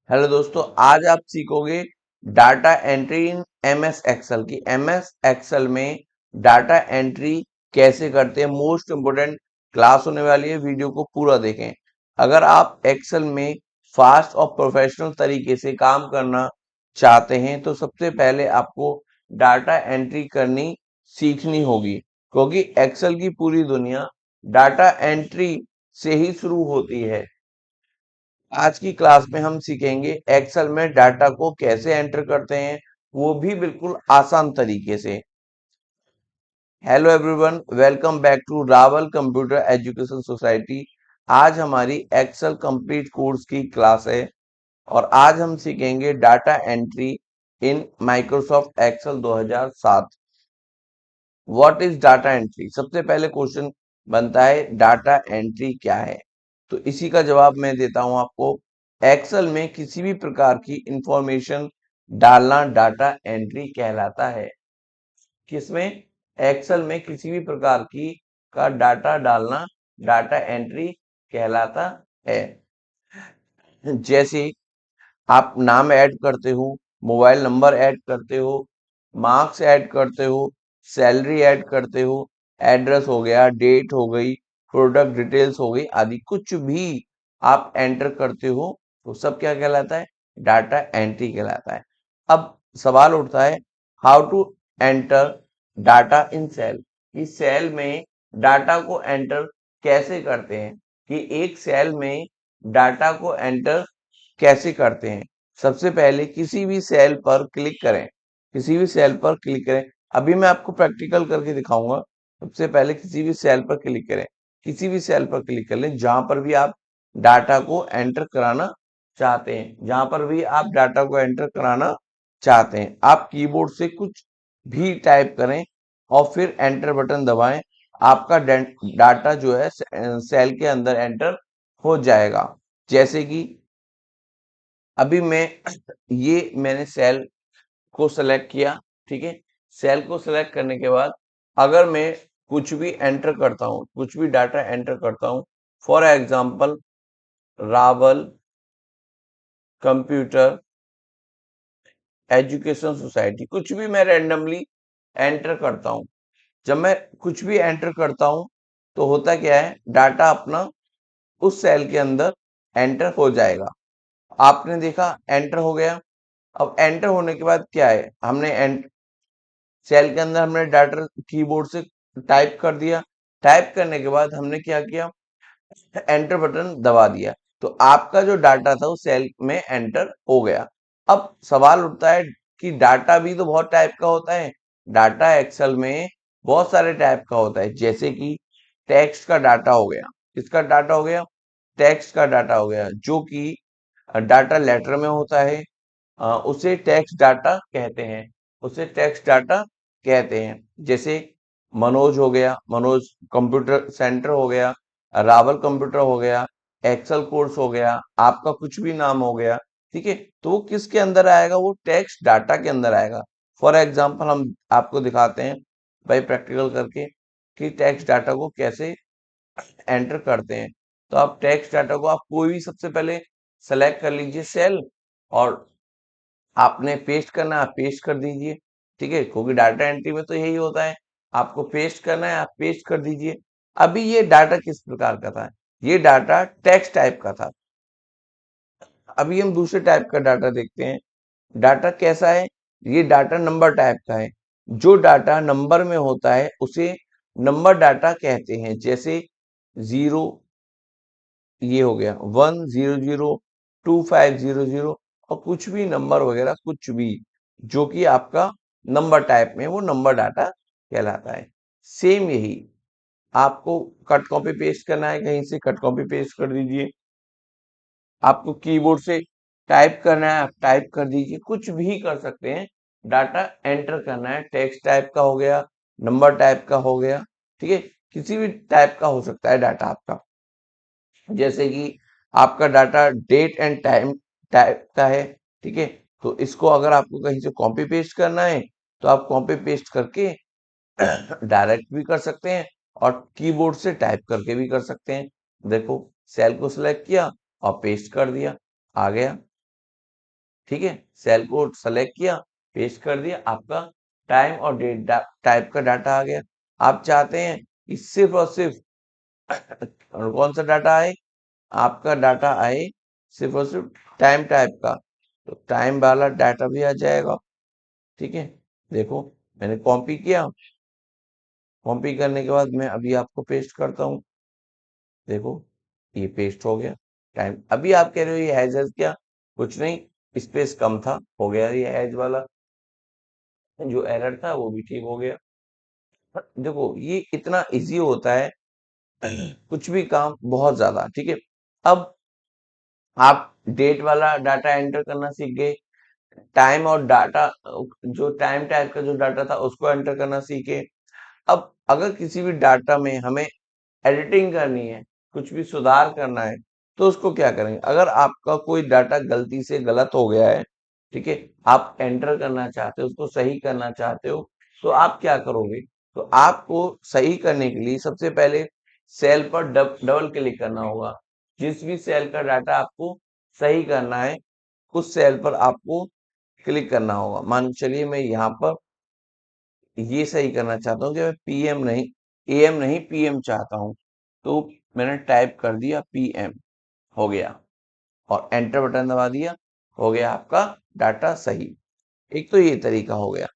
Hello दोस्तों, आज आप सीखोगे data entry in MS Excel की। एमएस एक्सेल में डाटा एंट्री कैसे करते हैं, मोस्ट इंपोर्टेंट क्लास होने वाली है। वीडियो को पूरा देखें। अगर आप एक्सेल में फास्ट और प्रोफेशनल तरीके से काम करना चाहते हैं तो सबसे पहले आपको डाटा एंट्री करनी सीखनी होगी, क्योंकि एक्सेल की पूरी दुनिया डाटा एंट्री से ही शुरू होती है। आज की क्लास में हम सीखेंगे एक्सेल में डाटा को कैसे एंटर करते हैं, वो भी बिल्कुल आसान तरीके से। Hello everyone, welcome back to Rawal computer education society. आज हमारी एक्सेल कंप्लीट कोर्स की क्लास है और आज हम सीखेंगे data entry in Microsoft Excel 2007। What is data entry? सबसे पहले क्वेश्चन बनता है, डाटा एंट्री क्या है? तो इसी का जवाब मैं देता हूं आपको। एक्सेल में किसी भी प्रकार की इंफॉर्मेशन डालना डाटा एंट्री कहलाता है। किसमें? एक्सेल में किसी भी प्रकार की का डाटा डालना डाटा एंट्री कहलाता है। जैसे आप नाम ऐड करते हो, मोबाइल नंबर ऐड करते हो, मार्क्स ऐड करते हो, सैलरी ऐड करते हो, एड्रेस हो गया, डेट हो गई, प्रोडक्ट डिटेल्स हो गई आदि कुछ भी आप एंटर करते हो तो सब क्या कहलाता है? डाटा एंट्री कहलाता है। अब सवाल उठता है, how to enter data in cell. इस सेल में डाटा को एंटर कैसे करते हैं, कि एक सेल में डाटा को एंटर कैसे करते हैं? सबसे पहले किसी भी सेल पर क्लिक करें, किसी भी सेल पर क्लिक करें। अभी मैं आपको प्रैक्टिकल करके दिखाऊंगा। सबसे पहले किसी भी सेल पर क्लिक करें, किसी भी सेल पर क्लिक कर लें जहां पर भी आप डाटा को एंटर कराना चाहते हैं, जहां पर भी आप डाटा को एंटर कराना चाहते हैं। आप कीबोर्ड से कुछ भी टाइप करें और फिर एंटर बटन दबाएं। आपका डाटा जो है सेल के अंदर एंटर हो जाएगा। जैसे कि अभी मैं मैंने सेल को सेलेक्ट किया, ठीक है। सेल को सेलेक्ट करने के बाद अगर मैं कुछ भी एंटर करता हूं, कुछ भी डाटा एंटर करता हूं, for example Rawal computer education society, कुछ भी मैं रैंडमली एंटर करता हूं। जब मैं कुछ भी एंटर करता हूं तो होता क्या है, डाटा अपना उस सेल के अंदर एंटर हो जाएगा। आपने देखा एंटर हो गया। अब एंटर होने के बाद क्या है, हमने सेल के अंदर हमने डाटा कीबोर्ड से टाइप कर दिया। टाइप करने के बाद हमने क्या किया, एंटर बटन दबा दिया, तो आपका जो डाटा था उस सेल में एंटर हो गया। अब सवाल उठता है कि डाटा भी तो बहुत टाइप का होता है। डाटा एक्सेल में बहुत सारे टाइप का होता है, जैसे कि टेक्स्ट का डाटा हो गया। किसका डाटा हो गया? टेक्स्ट का डाटा हो गया, जो कि डाटा लेटर में होता है। उसे टेक्स्ट डाटा कहते हैं, उसे टेक्स्ट डाटा कहते हैं। जैसे मनोज हो गया, मनोज कंप्यूटर सेंटर हो गया, रावल कंप्यूटर हो गया, एक्सेल कोर्स हो गया, आपका कुछ भी नाम हो गया, ठीक है। तो वो किसके अंदर आएगा? वो टेक्स्ट डाटा के अंदर आएगा। फॉर एग्जांपल हम आपको दिखाते हैं भाई प्रैक्टिकल करके कि टेक्स्ट डाटा को कैसे एंटर करते हैं। तो आप टेक्स्ट डाटा को आप कोई भी सबसे पहले सेलेक्ट कर लीजिए सेल, और आपने पेस्ट करना है, आप पेस्ट कर दीजिए, ठीक है। क्योंकि डाटा एंट्री में तो यही होता है, आपको पेस्ट करना है, आप पेस्ट कर दीजिए। अभी ये डाटा किस प्रकार का था? ये डाटा टेक्स्ट टाइप का था। अभी हम दूसरे टाइप का डाटा देखते हैं। डाटा कैसा है? ये डाटा नंबर टाइप का है। जो डाटा नंबर में होता है उसे नंबर डाटा कहते हैं। जैसे जीरो, ये हो गया 100, 2500, और कुछ भी नंबर वगैरह कुछ भी जो कि आपका नंबर टाइप में, वो नंबर डाटा कहलाता है। सेम यही आपको कट कॉपी पेस्ट करना है, कहीं से कट कॉपी पेस्ट कर दीजिए। आपको कीबोर्ड से टाइप करना है, आप टाइप कर दीजिए, कुछ भी कर सकते हैं। डाटा एंटर करना है, टेक्स्ट टाइप का हो गया, नंबर टाइप का हो गया, ठीक है। किसी भी टाइप का हो सकता है डाटा आपका। जैसे कि आपका data date and time type का है, ठीक है। तो इसको अगर आपको कहीं से कॉपी पेस्ट करना है तो आप कॉपी पेस्ट करके डायरेक्ट भी कर सकते हैं और कीबोर्ड से टाइप करके भी कर सकते हैं। देखो, सेल को सिलेक्ट किया और पेस्ट कर दिया, आ गया। ठीक है, सेल को सेलेक्ट किया, पेस्ट कर दिया, आपका टाइम और डेट टाइप का डाटा आ गया। आप चाहते हैं कि सिर्फ और सिर्फ कौन सा डाटा आए, आपका डाटा आए सिर्फ और सिर्फ टाइम टाइप का, तो टाइम वाला डाटा भी आ जाएगा। ठीक है, देखो मैंने कॉपी किया, कॉपी करने के बाद मैं अभी आपको पेस्ट करता हूँ। देखो ये पेस्ट हो गया। टाइम अभी आप कह रहे हो ये हैज क्या, कुछ नहीं, स्पेस कम था, हो गया ये हैज वाला जो एरर था वो भी ठीक हो गया। देखो ये इतना इजी होता है कुछ भी काम बहुत ज्यादा। ठीक है, अब आप डेट वाला डाटा एंटर करना सीख गए, टाइम और डाटा जो टाइम टाइप का जो डाटा था उसको एंटर करना सीखे। अब अगर किसी भी डाटा में हमें एडिटिंग करनी है, कुछ भी सुधार करना है, तो उसको क्या करेंगे। अगर आपका कोई डाटा गलती से गलत हो गया है, ठीक है, आप एंटर करना चाहते हो, उसको सही करना चाहते हो, तो आप क्या करोगे। तो आपको सही करने के लिए सबसे पहले सेल पर डबल क्लिक करना होगा। जिस भी सेल का डाटा आपको सही करना है, उस सेल पर आपको क्लिक करना होगा। मान चलिए मैं यहाँ पर ये सही करना चाहता हूँ कि मैं पीएम नहीं, एएम नहीं पीएम चाहता हूँ, तो मैंने टाइप कर दिया पीएम, हो गया, और एंटर बटन दबा दिया, हो गया आपका डाटा सही। एक तो ये तरीका हो गया।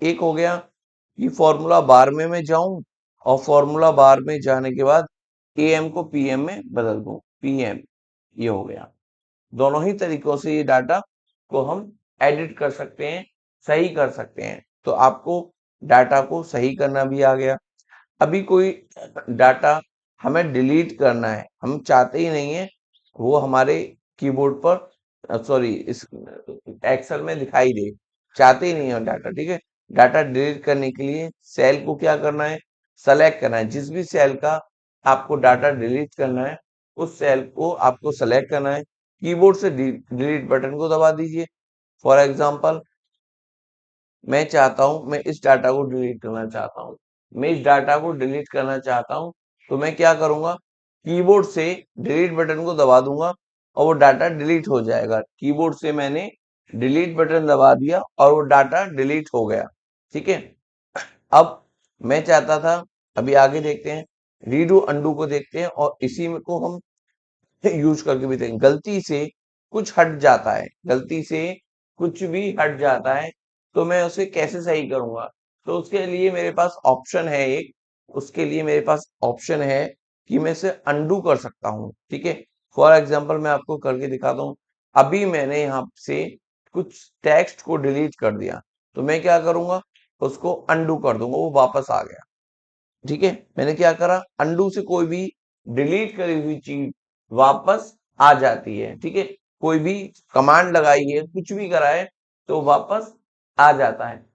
एक हो गया कि फॉर्मूला बार में मैं जाऊं और फॉर्मूला बार में जाने के बाद एएम को पीएम में बदल दूं, पीएम, ये हो गया। दोनों ही तरीकों से ये डाटा को हम एडिट कर सकते हैं, सही कर सकते हैं। तो आपको डाटा को सही करना भी आ गया। अभी कोई डाटा हमें डिलीट करना है, हम चाहते ही नहीं है वो हमारे कीबोर्ड पर, सॉरी, इस एक्सेल में दिखाई दे, चाहते ही नहीं है डाटा। ठीक है, डाटा डिलीट करने के लिए सेल को क्या करना है, सेलेक्ट करना है। जिस भी सेल का आपको डाटा डिलीट करना है, उस सेल को आपको सेलेक्ट करना है, कीबोर्ड से डिलीट बटन को दबा दीजिए। फॉर एग्जांपल मैं चाहता हूं, मैं इस डाटा को डिलीट करना चाहता हूं, मैं इस डाटा को डिलीट करना चाहता हूं, तो मैं क्या करूंगा, कीबोर्ड से डिलीट बटन को दबा दूंगा और वो डाटा डिलीट हो जाएगा। कीबोर्ड से मैंने डिलीट बटन दबा दिया और वो डाटा डिलीट हो गया। ठीक है, अब मैं चाहता था, अभी आगे देखते हैं, रीडू अंडू को देखते हैं और इसी में को हम यूज करके भी देखें। गलती से कुछ हट जाता है, गलती से कुछ भी हट जाता है, तो मैं उसे कैसे सही करूंगा। तो उसके लिए मेरे पास ऑप्शन है एक, उसके लिए मेरे पास ऑप्शन है कि मैं इसे अंडू कर सकता हूँ। ठीक है, फॉर एग्जाम्पल मैं आपको करके दिखाता हूँ। अभी मैंने यहाँ से कुछ टेक्स्ट को डिलीट कर दिया, तो मैं क्या करूंगा, उसको अंडू कर दूंगा, वो वापस आ गया। ठीक है, मैंने क्या करा, अंडू से कोई भी डिलीट करी हुई चीज वापस आ जाती है। ठीक है, कोई भी कमांड लगाई है, कुछ भी करा है, तो वापस आ जाता है।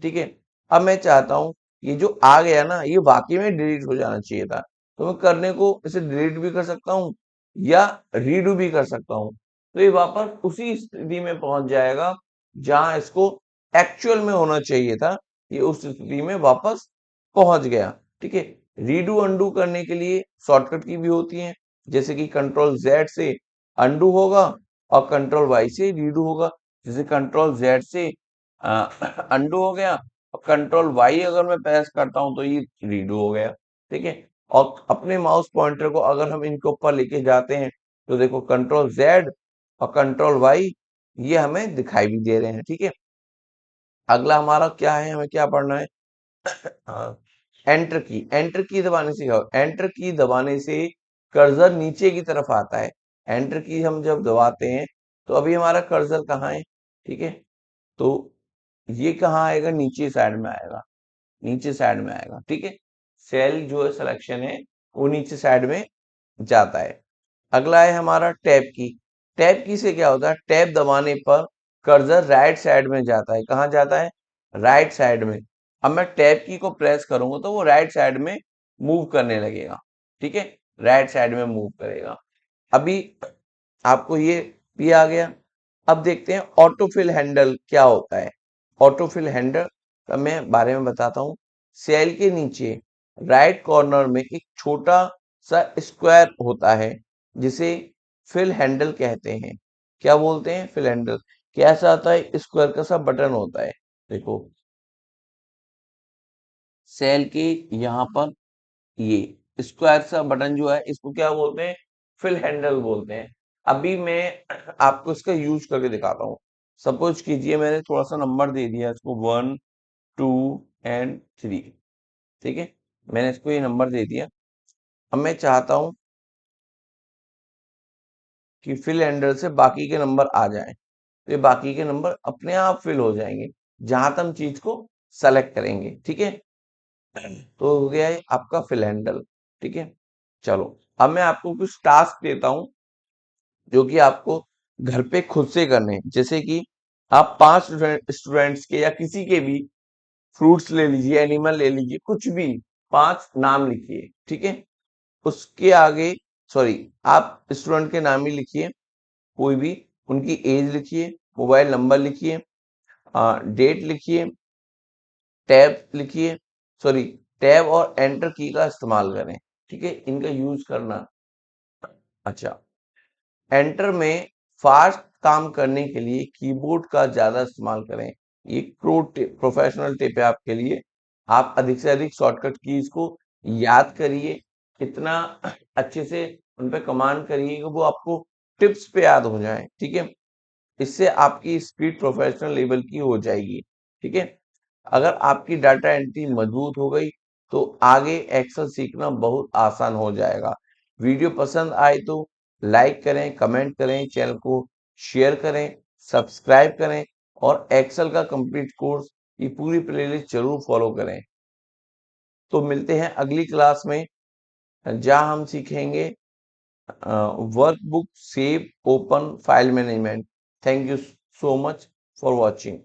ठीक है, अब मैं चाहता हूं ये जो आ गया ना, ये वाकई में डिलीट हो जाना चाहिए था, तो मैं करने को इसे डिलीट भी कर सकता हूँ या रीडू भी कर सकता हूँ। तो ये वापस उसी स्थिति में पहुंच जाएगा जहां इसको एक्चुअल में होना चाहिए था, ये उस स्थिति में वापस पहुंच गया। ठीक है, रीडू अंडू करने के लिए शॉर्टकट की भी होती है, जैसे कि कंट्रोल जेड से अंडू होगा और कंट्रोल वाई से रीडू होगा। जैसे कंट्रोल जेड से अंडू हो गया और कंट्रोल वाई अगर मैं प्रेस करता हूं तो ये रीडू हो गया। ठीक है, और अपने माउस पॉइंटर को अगर हम इनके ऊपर लेके जाते हैं, तो देखो कंट्रोल जेड और कंट्रोल वाई ये हमें दिखाई भी दे रहे हैं। ठीक है, अगला हमारा क्या है, हमें क्या पढ़ना है, एंटर की। एंटर की दबाने से क्या होगा? एंटर की दबाने से कर्सर नीचे की तरफ आता है। एंटर की हम जब दबाते हैं तो अभी हमारा कर्सर कहाँ है, ठीक है, तो ये कहाँ आएगा, नीचे साइड में आएगा, नीचे साइड में आएगा। ठीक है, सेल जो है सिलेक्शन है वो नीचे साइड में जाता है। अगला है हमारा टैब की। टैब की से क्या होता है, टैब दबाने पर कर्सर राइट साइड में जाता है। कहाँ जाता है, राइट साइड में। अब मैं टैब की को प्रेस करूंगा तो वो राइट साइड में मूव करने लगेगा। ठीक है, राइट साइड में मूव करेगा। अभी आपको ये भी आ गया। अब देखते हैं ऑटोफिल हैंडल क्या होता है। ऑटोफिल हैंडल का मैं बारे में बताता हूँ। सेल के नीचे राइट कॉर्नर में एक छोटा सा स्क्वायर होता है जिसे फिल हैंडल कहते हैं। क्या बोलते हैं, फिल हैंडल। कैसा आता है, स्क्वायर का सा बटन होता है। देखो सेल के यहाँ पर ये स्क्वायर सा बटन जो है इसको क्या बोलते हैं, फिल हैंडल बोलते हैं। अभी मैं आपको इसका यूज करके दिखाता हूँ। सपोज कीजिए मैंने थोड़ा सा नंबर दे दिया इसको 1 2 एंड 3, ठीक है, मैंने इसको ये नंबर दे दिया। अब मैं चाहता हूं कि फिल हैंडल से बाकी के नंबर आ जाएं, तो ये बाकी के नंबर अपने आप फिल हो जाएंगे जहां तक हम चीज को सेलेक्ट करेंगे, ठीक है। तो हो गया है आपका फिल हैंडल, ठीक है। चलो अब मैं आपको कुछ टास्क देता हूं जो कि आपको घर पे खुद से करने हैं। जैसे कि आप 5 स्टूडेंट्स के या किसी के भी फ्रूट्स ले लीजिए, एनिमल ले लीजिए, कुछ भी 5 नाम लिखिए, ठीक है। उसके आगे सॉरी, आप स्टूडेंट के नाम ही लिखिए, कोई भी, उनकी एज लिखिए, मोबाइल नंबर लिखिए, डेट लिखिए, टैब लिखिए, सॉरी, टैब और एंटर की का इस्तेमाल करें, ठीक है, इनका यूज करना। अच्छा, एंटर में फास्ट काम करने के लिए कीबोर्ड का ज्यादा इस्तेमाल करें। ये प्रोफेशनल टिप है आपके लिए। आप अधिक से अधिक शॉर्टकट कीज को याद करिए, इतना अच्छे से उन पे कमांड करिए कि वो आपको टिप्स पे याद हो जाए, ठीक है। इससे आपकी स्पीड प्रोफेशनल लेवल की हो जाएगी, ठीक है। अगर आपकी डाटा एंट्री मजबूत हो गई तो आगे एक्सेल सीखना बहुत आसान हो जाएगा। वीडियो पसंद आए तो लाइक करें, कमेंट करें, चैनल को शेयर करें, सब्सक्राइब करें और एक्सेल का कंप्लीट कोर्स की पूरी प्लेलिस्ट जरूर फॉलो करें। तो मिलते हैं अगली क्लास में जहां हम सीखेंगे workbook save open file management. Thank you so much for watching.